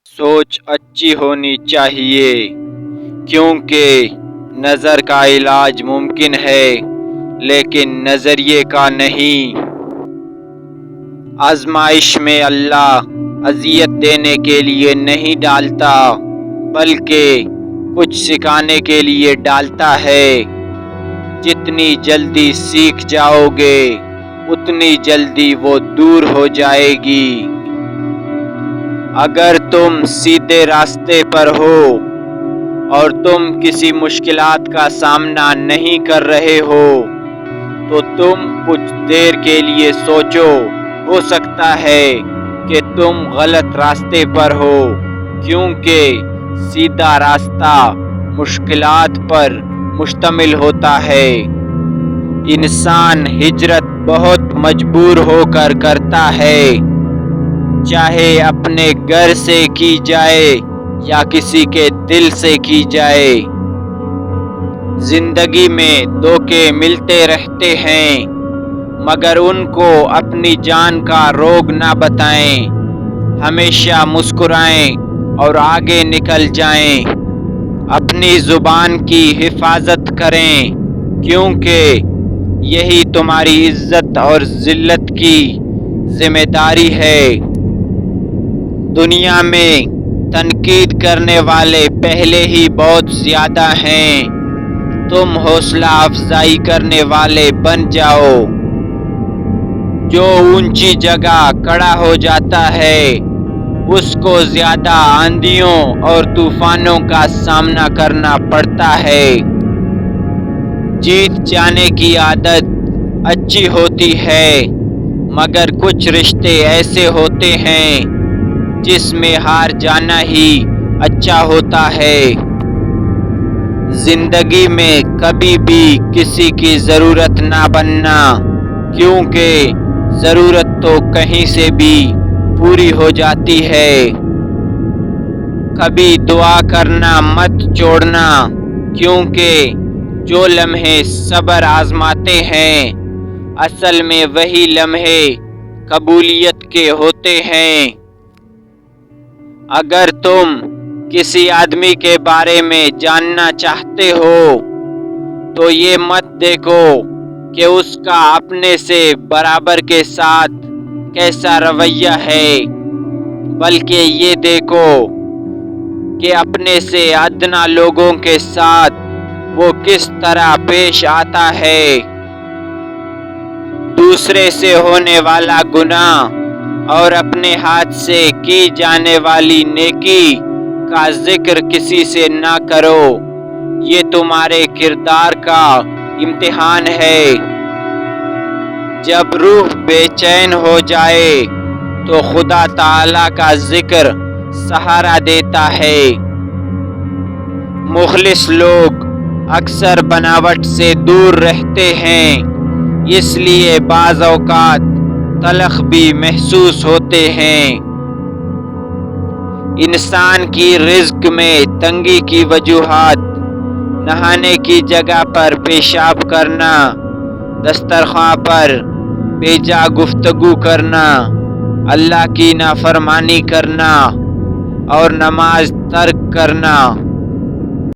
سوچ اچھی ہونی چاہیے کیونکہ نظر کا علاج ممکن ہے لیکن نظریے کا نہیں۔ آزمائش میں اللہ اذیت دینے کے لیے نہیں ڈالتا بلکہ کچھ سکھانے کے لیے ڈالتا ہے۔ جتنی جلدی سیکھ جاؤ گے اتنی جلدی وہ دور ہو جائے گی۔ اگر تم سیدھے راستے پر ہو اور تم کسی مشکلات کا سامنا نہیں کر رہے ہو تو تم کچھ دیر کے لیے سوچو، ہو سکتا ہے کہ تم غلط راستے پر ہو، کیونکہ سیدھا راستہ مشکلات پر مشتمل ہوتا ہے۔ انسان ہجرت بہت مجبور ہو کر کرتا ہے، چاہے اپنے گھر سے کی جائے یا کسی کے دل سے کی جائے۔ زندگی میں دھوکے ملتے رہتے ہیں مگر ان کو اپنی جان کا روگ نہ بتائیں۔ ہمیشہ مسکرائیں اور آگے نکل جائیں۔ اپنی زبان کی حفاظت کریں کیونکہ یہی تمہاری عزت اور ذلت کی ذمہ داری ہے۔ دنیا میں تنقید کرنے والے پہلے ہی بہت زیادہ ہیں، تم حوصلہ افزائی کرنے والے بن جاؤ۔ جو اونچی جگہ کھڑا ہو جاتا ہے اس کو زیادہ آندھیوں اور طوفانوں کا سامنا کرنا پڑتا ہے۔ جیت جانے کی عادت اچھی ہوتی ہے مگر کچھ رشتے ایسے ہوتے ہیں جس میں ہار جانا ہی اچھا ہوتا ہے۔ زندگی میں کبھی بھی کسی کی ضرورت نہ بننا، کیونکہ ضرورت تو کہیں سے بھی پوری ہو جاتی ہے۔ کبھی دعا کرنا مت چھوڑنا، کیونکہ جو لمحے صبر آزماتے ہیں اصل میں وہی لمحے قبولیت کے ہوتے ہیں۔ اگر تم کسی آدمی کے بارے میں جاننا چاہتے ہو تو یہ مت دیکھو کہ اس کا اپنے سے برابر کے ساتھ کیسا رویہ ہے، بلکہ یہ دیکھو کہ اپنے سے ادنا لوگوں کے ساتھ وہ کس طرح پیش آتا ہے۔ دوسرے سے ہونے والا گناہ اور اپنے ہاتھ سے کی جانے والی نیکی کا ذکر کسی سے نہ کرو، یہ تمہارے کردار کا امتحان ہے۔ جب روح بے چین ہو جائے تو خدا تعالی کا ذکر سہارا دیتا ہے۔ مخلص لوگ اکثر بناوٹ سے دور رہتے ہیں، اس لیے بعض اوقات تلخ بھی محسوس ہوتے ہیں۔ انسان کی رزق میں تنگی کی وجوہات: نہانے کی جگہ پر پیشاب کرنا، دسترخوان پر بے جا گفتگو کرنا، اللہ کی نافرمانی کرنا اور نماز ترک کرنا۔